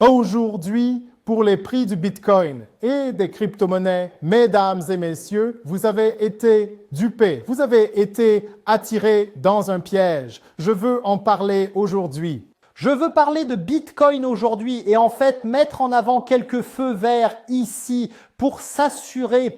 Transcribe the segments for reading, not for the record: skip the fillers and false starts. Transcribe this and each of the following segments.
Aujourd'hui, pour les prix du Bitcoin et des crypto-monnaies, mesdames et messieurs, vous avez été dupés, vous avez été attirés dans un piège. Je veux en parler aujourd'hui. Je veux parler de Bitcoin aujourd'hui et en fait mettre en avant quelques feux verts ici pour s'assurer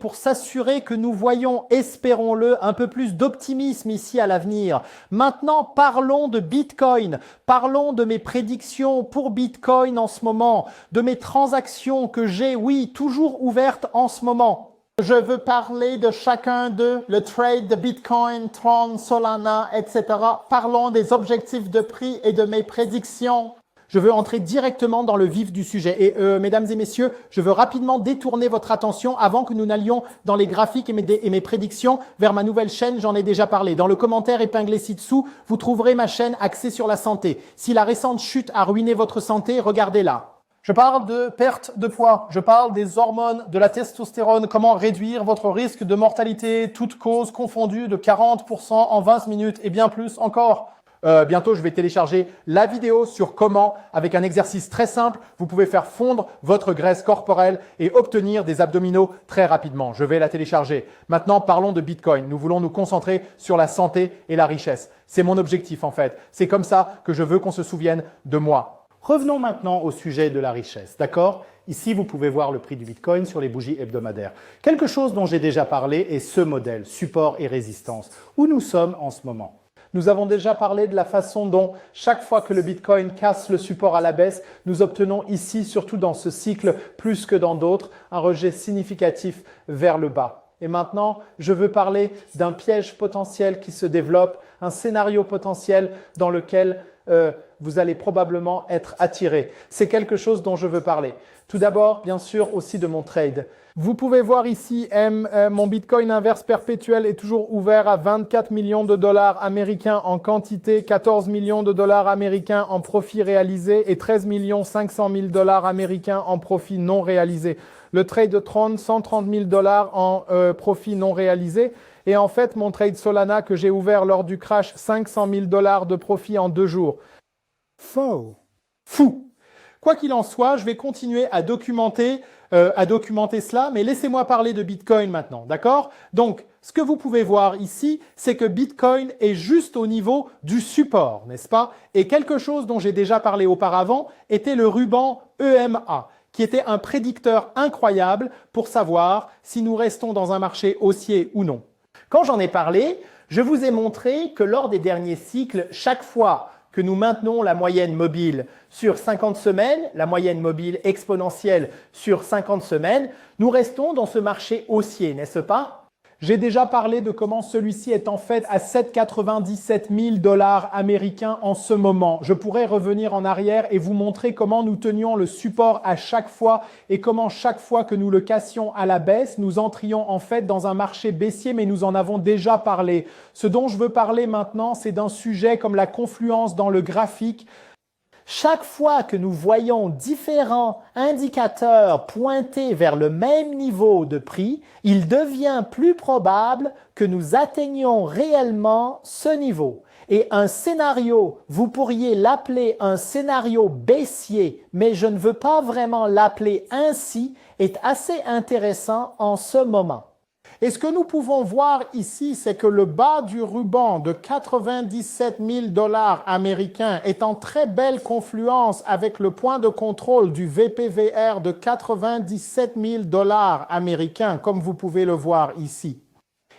que nous voyons, espérons-le, un peu plus d'optimisme ici à l'avenir. Maintenant, parlons de Bitcoin, parlons de mes prédictions pour Bitcoin en ce moment, de mes transactions que j'ai, oui, toujours ouvertes en ce moment. Je veux parler de chacun d'eux, le trade de Bitcoin, Tron, Solana, etc. Parlons des objectifs de prix et de mes prédictions. Je veux entrer directement dans le vif du sujet. Et mesdames et messieurs, je veux rapidement détourner votre attention avant que nous n'allions dans les graphiques et mes prédictions vers ma nouvelle chaîne, j'en ai déjà parlé. Dans le commentaire épinglé ci-dessous, vous trouverez ma chaîne axée sur la santé. Si la récente chute a ruiné votre santé, regardez-la. Je parle de perte de poids, je parle des hormones, de la testostérone, comment réduire votre risque de mortalité, toutes causes confondues de 40% en 20 minutes et bien plus encore. Bientôt, je vais télécharger la vidéo sur comment, avec un exercice très simple, vous pouvez faire fondre votre graisse corporelle et obtenir des abdominaux très rapidement. Je vais la télécharger. Maintenant, parlons de Bitcoin. Nous voulons nous concentrer sur la santé et la richesse. C'est mon objectif en fait. C'est comme ça que je veux qu'on se souvienne de moi. Revenons maintenant au sujet de la richesse, d'accord? Ici, vous pouvez voir le prix du Bitcoin sur les bougies hebdomadaires. Quelque chose dont j'ai déjà parlé est ce modèle, support et résistance, où nous sommes en ce moment. Nous avons déjà parlé de la façon dont chaque fois que le Bitcoin casse le support à la baisse, nous obtenons ici, surtout dans ce cycle plus que dans d'autres, un rejet significatif vers le bas. Et maintenant, je veux parler d'un piège potentiel qui se développe, un scénario potentiel dans lequel vous allez probablement être attiré. C'est quelque chose dont je veux parler. Tout d'abord, bien sûr, aussi de mon trade. Vous pouvez voir ici, mon Bitcoin inverse perpétuel est toujours ouvert à 24 millions de dollars américains en quantité, 14 millions de dollars américains en profit réalisé et 13 500 000 dollars américains en profit non réalisé. Le trade de Tron, 130 000 dollars en profit non réalisé. Et en fait, mon trade Solana que j'ai ouvert lors du crash, 500 000 dollars de profit en 2 jours. Faux. Fou. Quoi qu'il en soit, je vais continuer à documenter cela, mais laissez-moi parler de Bitcoin maintenant, d'accord? Donc, ce que vous pouvez voir ici, c'est que Bitcoin est juste au niveau du support, n'est-ce pas? Et quelque chose dont j'ai déjà parlé auparavant était le ruban EMA, qui était un prédicteur incroyable pour savoir si nous restons dans un marché haussier ou non. Quand j'en ai parlé, je vous ai montré que lors des derniers cycles, chaque fois que nous maintenons la moyenne mobile sur 50 semaines, la moyenne mobile exponentielle sur 50 semaines, nous restons dans ce marché haussier, n'est-ce pas? J'ai déjà parlé de comment celui-ci est en fait à 797 000 dollars américains en ce moment. Je pourrais revenir en arrière et vous montrer comment nous tenions le support à chaque fois et comment chaque fois que nous le cassions à la baisse, nous entrions en fait dans un marché baissier, mais nous en avons déjà parlé. Ce dont je veux parler maintenant, c'est d'un sujet comme la confluence dans le graphique. Chaque fois que nous voyons différents indicateurs pointer vers le même niveau de prix, il devient plus probable que nous atteignions réellement ce niveau. Et un scénario, vous pourriez l'appeler un scénario baissier, mais je ne veux pas vraiment l'appeler ainsi, est assez intéressant en ce moment. Et ce que nous pouvons voir ici, c'est que le bas du ruban de 97 000 dollars américains est en très belle confluence avec le point de contrôle du VPVR de 97 000 dollars américains, comme vous pouvez le voir ici.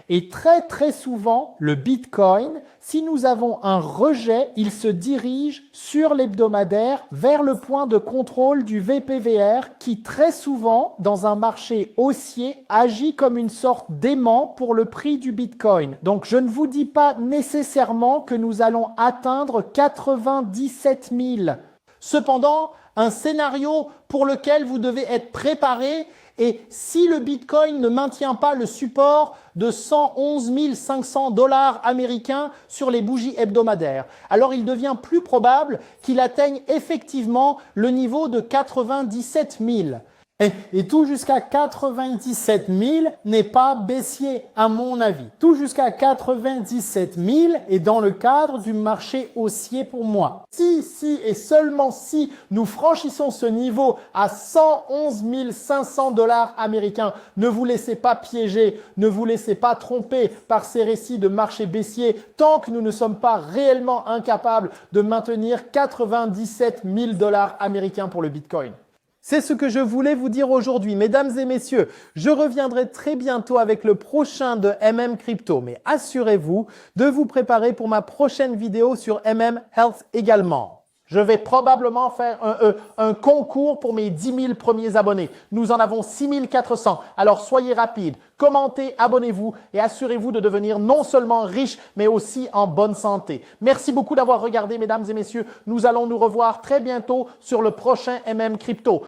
Et très souvent, le Bitcoin, si nous avons un rejet, il se dirige sur l'hebdomadaire vers le point de contrôle du VPVR qui très souvent, dans un marché haussier, agit comme une sorte d'aimant pour le prix du Bitcoin. Donc je ne vous dis pas nécessairement que nous allons atteindre 97 000. Cependant, un scénario pour lequel vous devez être préparé. Et si le Bitcoin ne maintient pas le support de 111 500 dollars américains sur les bougies hebdomadaires, alors il devient plus probable qu'il atteigne effectivement le niveau de 97 000. Et tout jusqu'à 97 000 n'est pas baissier, à mon avis. Tout jusqu'à 97 000 est dans le cadre du marché haussier pour moi. Si et seulement si nous franchissons ce niveau à 111 500 $ américains, ne vous laissez pas piéger, ne vous laissez pas tromper par ces récits de marché baissier tant que nous ne sommes pas réellement incapables de maintenir 97 000 $ américains pour le Bitcoin. C'est ce que je voulais vous dire aujourd'hui. Mesdames et messieurs, je reviendrai très bientôt avec le prochain de MM Crypto. Mais assurez-vous de vous préparer pour ma prochaine vidéo sur MM Health également. Je vais probablement faire un concours pour mes 10 000 premiers abonnés. Nous en avons 6 400. Alors soyez rapides, commentez, abonnez-vous et assurez-vous de devenir non seulement riche, mais aussi en bonne santé. Merci beaucoup d'avoir regardé, mesdames et messieurs. Nous allons nous revoir très bientôt sur le prochain MM Crypto.